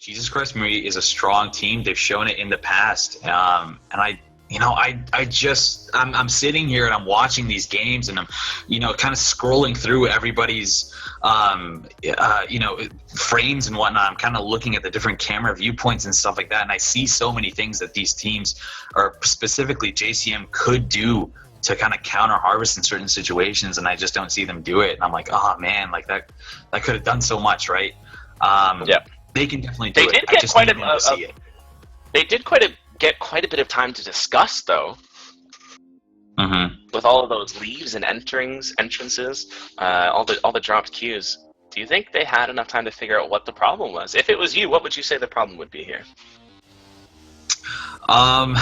Jesus Christ Marie is a strong team. They've shown it in the past, and I'm sitting here and I'm watching these games, and I'm, kind of scrolling through everybody's, frames and whatnot. I'm kind of looking at the different camera viewpoints and stuff like that, and I see so many things that these teams, or specifically JCM, could do to kind of counter Harvest in certain situations, and I just don't see them do it. And I'm like, oh man, like that could have done so much, right? They can definitely do it. I just need them to see it. They did get quite a bit of time to discuss, though. Mm-hmm. With all of those leaves and entrances, all the dropped cues. Do you think they had enough time to figure out what the problem was? If it was you, what would you say the problem would be here? I'm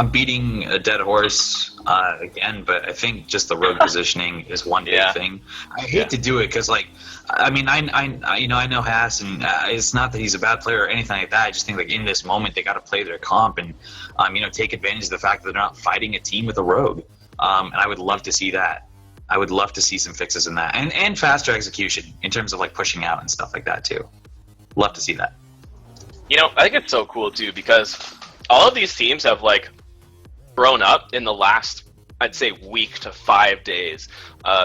beating a dead horse again, but I think just the road positioning is one big thing. I hate to do it because, I know Haas, and it's not that he's a bad player or anything like that. I just think, in this moment, they got to play their comp and, take advantage of the fact that they're not fighting a team with a rogue. And I would love to see that. I would love to see some fixes in that, and faster execution in terms of pushing out and stuff like that too. Love to see that. I think it's so cool too, because all of these teams have grown up in the last, I'd say, week to 5 days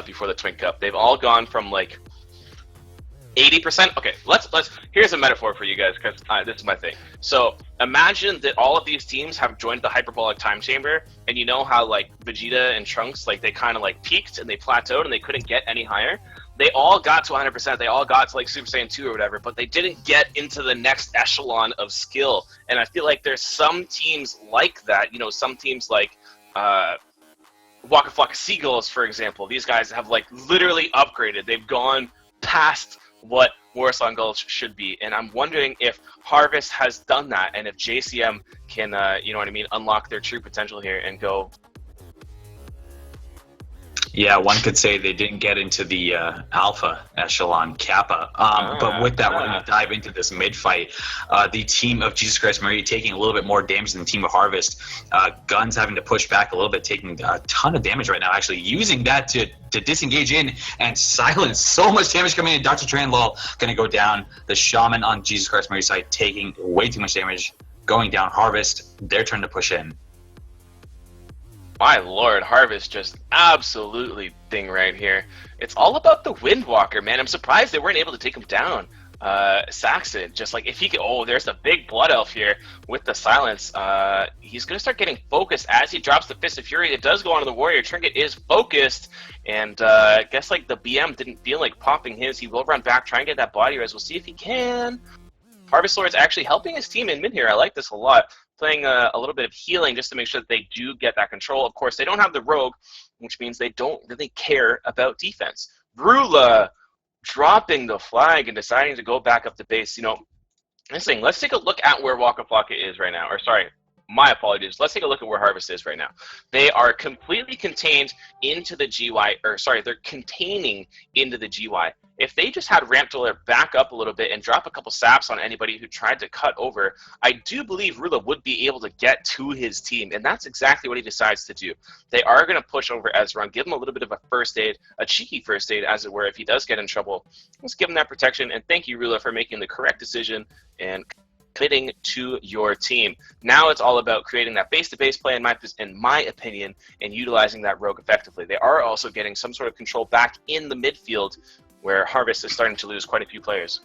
before the Twink Cup. They've all gone from 80%. Okay, let's. Here's a metaphor for you guys, because this is my thing. So imagine that all of these teams have joined the hyperbolic time chamber, and you know how Vegeta and Trunks, they kind of peaked and they plateaued and they couldn't get any higher. They all got to 100%. They all got to Super Saiyan 2 or whatever, but they didn't get into the next echelon of skill. And I feel like there's some teams like that. Some teams like Waka Flocka Seagulls, for example. These guys have literally upgraded. They've gone past what Warsaw Gulch should be, and I'm wondering if Harvest has done that, and if JCM can, unlock their true potential here and go. Yeah, one could say they didn't get into the alpha echelon Kappa. But with that, we're going to dive into this mid-fight. The team of Jesus Christ Marie taking a little bit more damage than the team of Harvest. Guns having to push back a little bit, taking a ton of damage right now, actually using that to disengage in and silence. So much damage coming in. Dr. Tranlol going to go down. The Shaman on Jesus Christ Marie's side taking way too much damage, going down. Harvest, their turn to push in. My lord, Harvest just absolutely thing right here. It's all about the Windwalker, man. I'm surprised they weren't able to take him down. Saxon, just if he could, there's the big Blood Elf here with the silence. He's going to start getting focused as he drops the Fist of Fury. It does go onto the Warrior. Trinket is focused, and I guess the BM didn't feel like popping his. He will run back, try and get that body res. We'll see if he can. Harvest Lord's actually helping his team in mid here. I like this a lot. Playing a little bit of healing just to make sure that they do get that control. Of course, they don't have the Rogue, which means they don't really care about defense. Brula dropping the flag and deciding to go back up the base. Let's take a look at where Waka Flocka is right now. Or sorry, my apologies. Let's take a look at where Harvest is right now. They are completely contained into the GY, they're containing into the GY. If they just had Ramp Dweller back up a little bit and drop a couple saps on anybody who tried to cut over, I do believe Rula would be able to get to his team, and that's exactly what he decides to do. They are going to push over Ezra, give him a little bit of a first aid, a cheeky first aid, as it were, if he does get in trouble. Let's give him that protection, and thank you, Rula, for making the correct decision and committing to your team. Now it's all about creating that base-to-base play, in my opinion, and utilizing that Rogue effectively. They are also getting some sort of control back in the midfield, where Harvest is starting to lose quite a few players.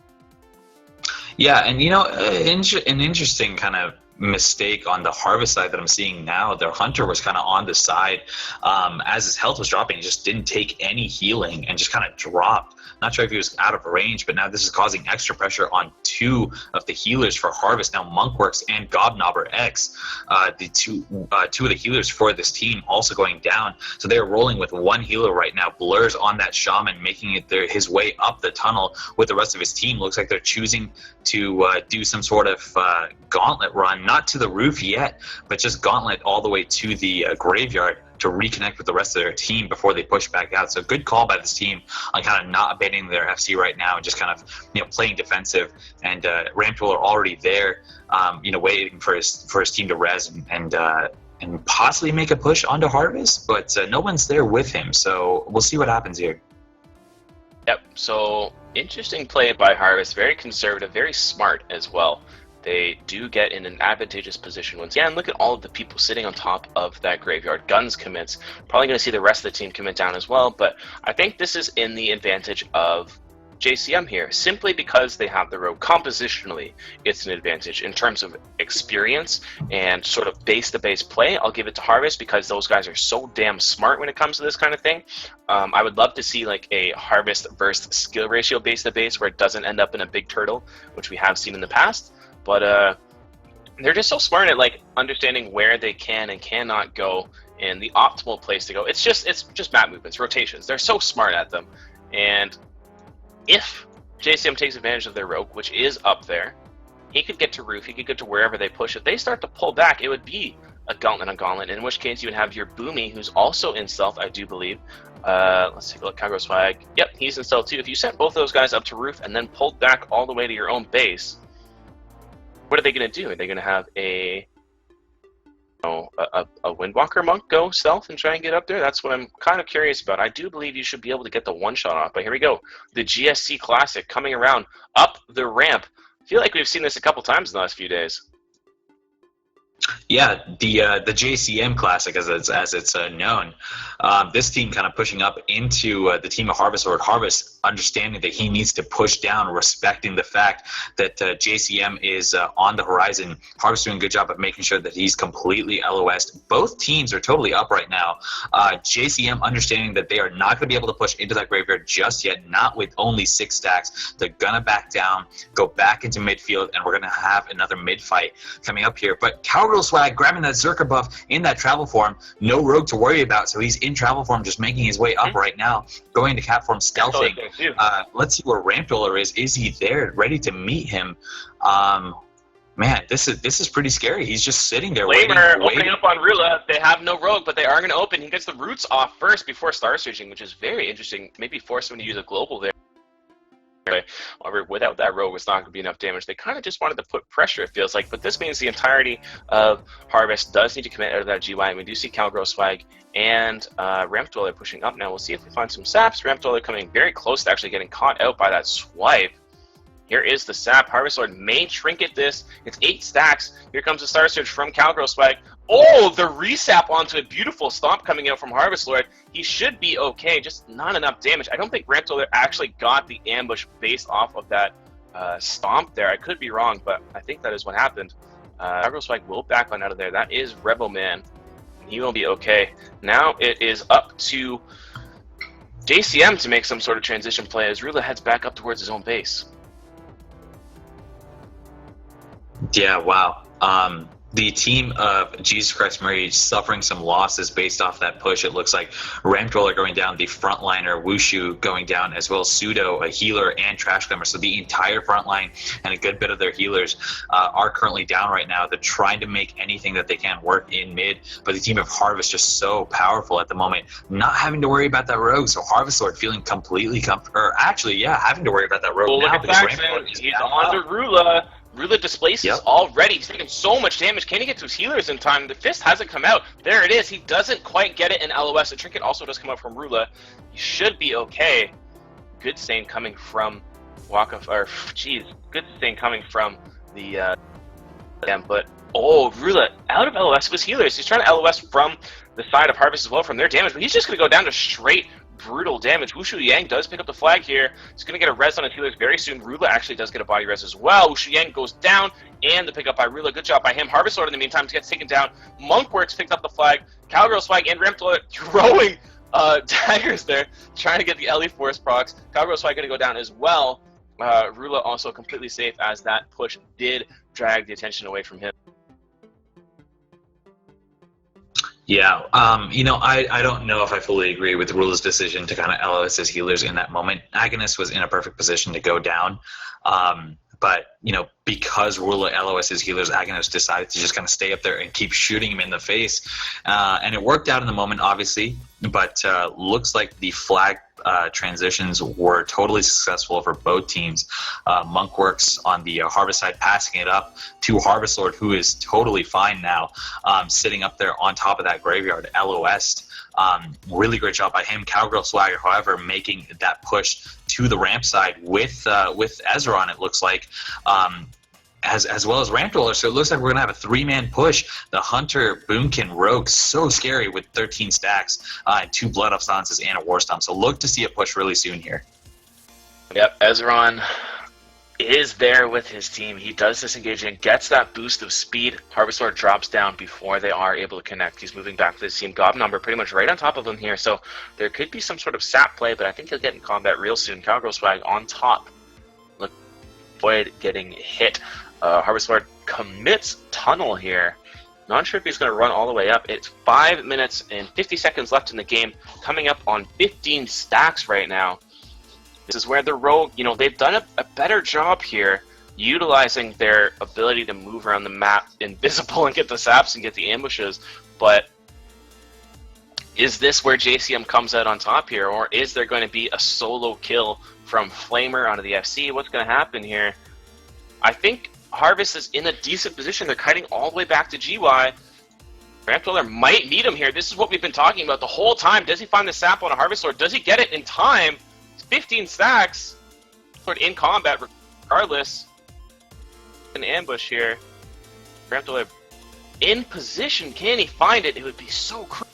Yeah, and an interesting kind of mistake on the Harvest side that I'm seeing now. Their Hunter was kind of on the side as his health was dropping. He just didn't take any healing and just kind of dropped. Not sure if he was out of range, but now this is causing extra pressure on two of the healers for Harvest. Now Monkworks and Gobnobber X, the two of the healers for this team, also going down. So they're rolling with one healer right now. Blur's on that Shaman, making it his way up the tunnel with the rest of his team. Looks like they're choosing to do some sort of gauntlet run, not to the roof yet, but just gauntlet all the way to the graveyard to reconnect with the rest of their team before they push back out. So good call by this team on kind of not abandoning their FC right now and just kind of playing defensive. And Ramtool are already there, waiting for his team to res and possibly make a push onto Harvest, but no one's there with him. So we'll see what happens here. Yep. So Interesting play by Harvest. Very conservative, very smart as well. They do get in an advantageous position once again. Look at all of the people sitting on top of that graveyard. Guns commits. Probably going to see the rest of the team commit down as well, but I think this is in the advantage of JCM here, simply because they have the rogue. Compositionally, it's an advantage. In terms of experience and sort of base-to-base play, I'll give it to Harvest because those guys are so damn smart when it comes to this kind of thing. I would love to see like a Harvest versus skill ratio base-to-base where it doesn't end up in a big turtle, which we have seen in the past. But they're just so smart at like understanding where they can and cannot go and the optimal place to go. It's just map movements, rotations. They're so smart at them. And if JCM takes advantage of their rogue, which is up there, he could get to roof, he could get to wherever they push. If they start to pull back, it would be a gauntlet on gauntlet, in which case you would have your Boomy, who's also in stealth, I do believe. Let's take a look. Cowgirl Swag. Yep, he's in stealth too. If you sent both those guys up to roof and then pulled back all the way to your own base, what are they going to do? Are they going to have a Windwalker monk go stealth and try and get up there? That's what I'm kind of curious about. I do believe you should be able to get the one-shot off, but here we go. The GSC Classic coming around up the ramp. I feel like we've seen this a couple times in the last few days. Yeah, the JCM Classic, as it's known. This team kind of pushing up into the team of Harvest, or Harvest understanding that he needs to push down, respecting the fact that JCM is on the horizon. Harvest doing a good job of making sure that he's completely LOS. Both teams are totally up right now. JCM understanding that they are not going to be able to push into that graveyard just yet, not with only 6 stacks. They're going to back down, go back into midfield, and we're going to have another mid fight coming up here. But Cowgirl Swag grabbing that Zerka buff in that travel form. No rogue to worry about, so he's in travel form, just making his way up right now, going to cap form, stealthing. Let's see where Ramp Roller is. Is he there, ready to meet him? Man, this is pretty scary. He's just sitting there waiting. Opening up on Rula. They have no rogue, but they are going to open. He gets the roots off first before Star Searching, which is very interesting. Maybe force him to use a global there. However, without that rogue, it's not going to be enough damage. They kind of just wanted to put pressure, it feels like. But this means the entirety of Harvest does need to commit out of that GY. And we do see Cowgirl Swag and Ramp Dweller pushing up now. We'll see if we find some saps. Ramp Dweller coming very close to actually getting caught out by that swipe. Here is the sap. Harvest Lord may trinket this. It's 8 stacks. Here comes the Star Search from Cowgirl Swag. Oh, the resap onto a beautiful stomp coming out from Harvest Lord. He should be okay, just not enough damage. I don't think Ramp Dweller actually got the ambush based off of that stomp there. I could be wrong, but I think that is what happened. Cowgirl Swag will back on out of there. That is Rebel Man. He will be okay. Now it is up to JCM to make some sort of transition play as Rula heads back up towards his own base. Yeah, wow. The team of Jesus Christ Mary suffering some losses based off that push. It looks like Ramtroller going down, the frontliner Wushu going down, as well as Pseudo, a healer, and Trash Climber. So the entire front line and a good bit of their healers are currently down right now. They're trying to make anything that they can work in mid, but the team of Harvest just so powerful at the moment, not having to worry about that rogue. So Harvest Lord feeling completely comfortable, having to worry about that rogue now. Look at Saxon. He's on to Rula. Rula displaces already. He's taking so much damage. Can he get to his healers in time? The fist hasn't come out. There it is. He doesn't quite get it in LOS. The trinket also does come out from Rula. He should be okay. Good stain coming from good stain coming from the but Rula out of LOS of his healers. He's trying to LOS from the side of Harvest as well from their damage, but he's just going to go down to straight brutal damage. Wushu Yang does pick up the flag here. He's going to get a res on his healers very soon. Rula actually does get a body res as well. Wushu Yang goes down, and the pickup by Rula. Good job by him. Harvest Lord in the meantime gets taken down. Monkworks picked up the flag. Cowgirl Swag and Ramp throwing daggers there, trying to get the Ellie Force procs. Cowgirl Swag going to go down as well. Rula also completely safe as that push did drag the attention away from him. Yeah, I don't know if I fully agree with Rula's decision to kind of LOS his healers in that moment. Agonist was in a perfect position to go down, but, because Rula LOS his healers, Agonist decided to just kind of stay up there and keep shooting him in the face, and it worked out in the moment, obviously, but looks like the flag transitions were totally successful for both teams. Monkworks on the Harvest side passing it up to Harvest Lord, who is totally fine now, sitting up there on top of that graveyard. LOS. Really great job by him. Cowgirl Swagger, however, making that push to the ramp side with Ezra on, it looks like. As well as Ramp Dweller, so it looks like we're going to have a 3-man push. The Hunter, Boomkin, Rogue, so scary with 13 stacks, and 2 Blood Up Silences and a War Stomp. So look to see a push really soon here. Yep, Ezron is there with his team. He does disengage and gets that boost of speed. Harvest Lord drops down before they are able to connect. He's moving back to his team. Gob Number pretty much right on top of him here, so there could be some sort of sap play, but I think he'll get in combat real soon. Cowgirl Swag on top. Look, avoid getting hit. Harvest Lord commits Tunnel here. Not sure if he's going to run all the way up. It's 5 minutes and 50 seconds left in the game, coming up on 15 stacks right now. This is where the Rogue, they've done a better job here utilizing their ability to move around the map invisible and get the saps and get the ambushes. But is this where JCM comes out on top here, or is there going to be a solo kill from Flamer onto the FC? What's going to happen here? I think Harvest is in a decent position. They're kiting all the way back to GY. Ramp Dweller might need him here. This is what we've been talking about the whole time. Does he find the sap on a Harvest Lord? Does he get it in time? It's 15 stacks. Lord in combat regardless. An ambush here. Ramp Dweller in position. Can he find it? It would be so crazy.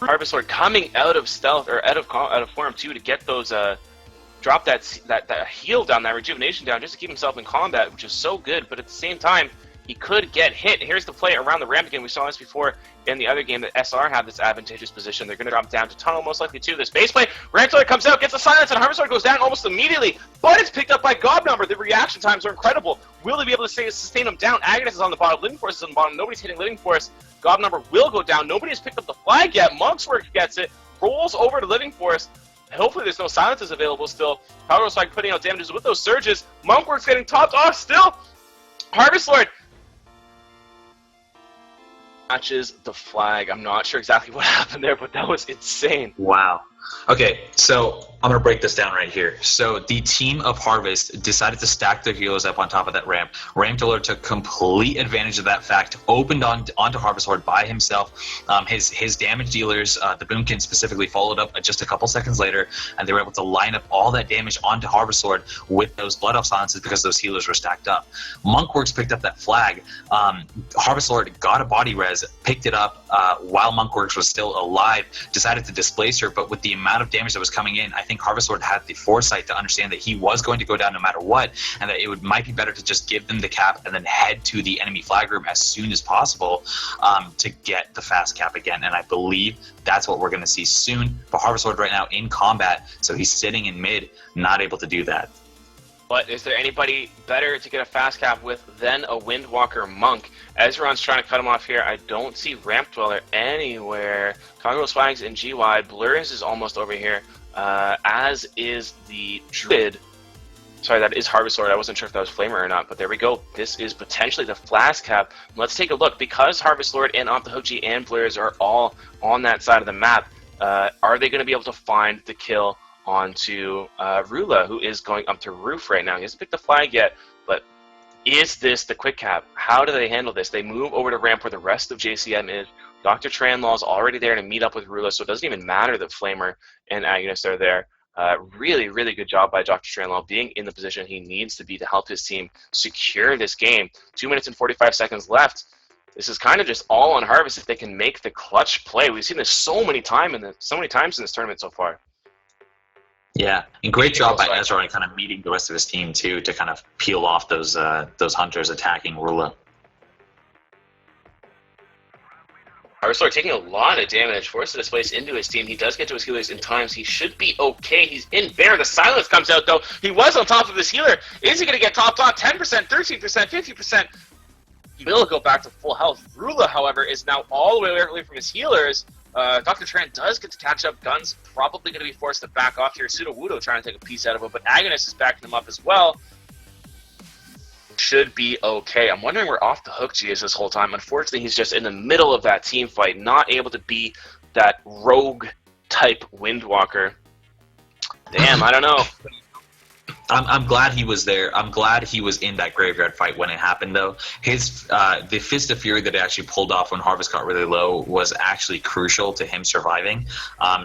Harvest Lord coming out of stealth, or out of form 2 to get those drop that heal down, that rejuvenation down, just to keep himself in combat, which is so good. But at the same time, he could get hit. Here's the play around the ramp again. We saw this before in the other game that SR had this advantageous position. They're going to drop down to Tunnel, most likely to this base play. Ramp Dweller comes out, gets the silence, and Harvest Lord goes down almost immediately. But it's picked up by Gob Number. The reaction times are incredible. Will they be able to sustain him down? Agnes is on the bottom. Living Force is on the bottom. Nobody's hitting Living Force. Gob Number will go down. Nobody has picked up the flag yet. Monkswork gets it. Rolls over to Living Force. Hopefully there's no silences available still. Cowgirl Swag putting out damages with those surges. Monkwork's getting topped off still. Harvest Lord matches the flag. I'm not sure exactly what happened there, but that was insane. Wow. Okay, so I'm going to break this down right here. So the team of Harvest decided to stack their healers up on top of that ramp. Ramp Dweller took complete advantage of that fact, opened onto Harvest Lord by himself. His damage dealers, the Boomkin specifically, followed up just a couple seconds later, and they were able to line up all that damage onto Harvest Lord with those Blood Off Silences because those healers were stacked up. Monkworks picked up that flag. Harvest Lord got a body res, picked it up while Monkworks was still alive, decided to displace her, but with the amount of damage that was coming in, I think Harvest Lord had the foresight to understand that he was going to go down no matter what, and that it might be better to just give them the cap and then head to the enemy flag room as soon as possible to get the fast cap again. And I believe that's what we're going to see soon. But Harvest Lord right now in combat, so he's sitting in mid, not able to do that. But is there anybody better to get a fast cap with than a Windwalker Monk? Ezron's trying to cut him off here. I don't see Ramp Dweller anywhere. Cowgirl Swag's in GY. Blurs is almost over here, as is the Druid. Sorry, that is Harvest Lord. I wasn't sure if that was Flamer or not, but there we go. This is potentially the fast cap. Let's take a look. Because Harvest Lord and Off the Hook G and Blurs are all on that side of the map, are they going to be able to find the kill onto Rula, who is going up to roof right now? He hasn't picked the flag yet, but is this the quick cap? How do they handle this? They move over to ramp where the rest of JCM is. Dr. Tranlaw is already there to meet up with Rula, so it doesn't even matter that Flamer and Agnes are there. Really, really good job by Dr. Tranlaw being in the position he needs to be to help his team secure this game. 2 minutes and 45 seconds left. This is kind of just all on Harvest if they can make the clutch play. We've seen this so many times in this tournament so far. Yeah, and great job by Ezra in kind of meeting the rest of his team too to kind of peel off those hunters attacking Rula. Harvest Lord taking a lot of damage, forced to displace into his team. He does get to his healers in times. He should be okay. He's in bear. The silence comes out though. He was on top of his healer. Is he going to get topped off? 10%, 13%, 50%. He will go back to full health. Rula, however, is now all the way away from his healers. Dr. Tran does get to catch up. Gun's probably going to be forced to back off here. Sudowoodo trying to take a piece out of him, but Agnes is backing him up as well. Should be okay. I'm wondering where Off the Hook G is this whole time. Unfortunately, he's just in the middle of that team fight, not able to be that rogue type Windwalker. Damn, I don't know. I'm glad he was there. I'm glad he was in that graveyard fight when it happened, though. His the Fist of Fury that he actually pulled off when Harvest got really low was actually crucial to him surviving.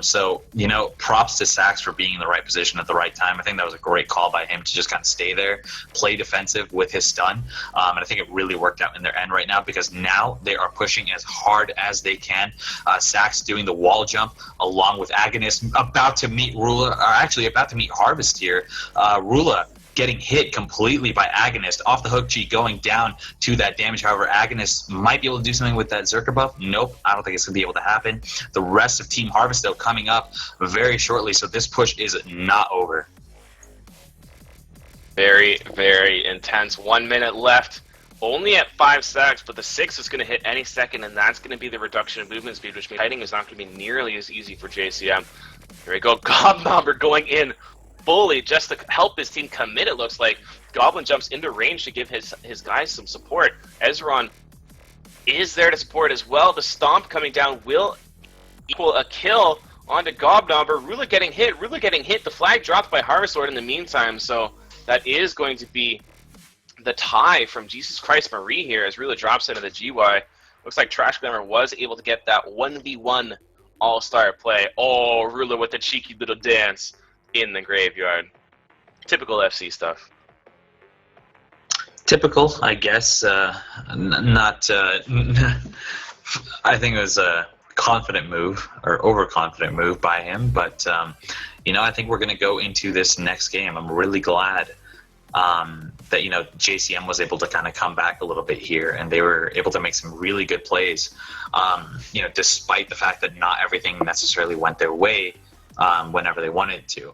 So, you know, props to Sax for being in the right position at the right time. I think that was a great call by him to just kind of stay there, play defensive with his stun. And I think it really worked out in their end right now, because now they are pushing as hard as they can. Sax doing the wall jump along with Agonist, about to meet Rula, or actually about to meet Harvest here. Rula getting hit completely by Agonist off the hook cheat, going down to that damage. However, Agonist might be able to do something with that Zerka buff. Nope, I don't think it's going to be able to happen. The rest of Team Harvest, though, coming up very shortly, so this push is not over. Very, very intense. 1 minute left. Only at 5 stacks, but the 6 is going to hit any second, and that's going to be the reduction of movement speed, which means fighting is not going to be nearly as easy for JCM. Here we go. Gobnobber going in fully just to help his team commit, it looks like. Goblin jumps into range to give his guys some support. Ezron is there to support as well. The stomp coming down will equal a kill onto Gobnobber. Rula getting hit. The flag dropped by Harvest Lord in the meantime, so that is going to be the tie from Jesus Christ Marie here as Rula drops into the GY. Looks like Trash Glamour was able to get that 1v1 all-star play. Oh, Rula with the cheeky little dance in the graveyard. Typical FC stuff. Typical, I guess. Not. I think it was a confident move, or overconfident move by him. But you know, I think we're going to go into this next game. I'm really glad that, you know, JCM was able to kind of come back a little bit here, and they were able to make some really good plays. You know, despite the fact that not everything necessarily went their way whenever they wanted to.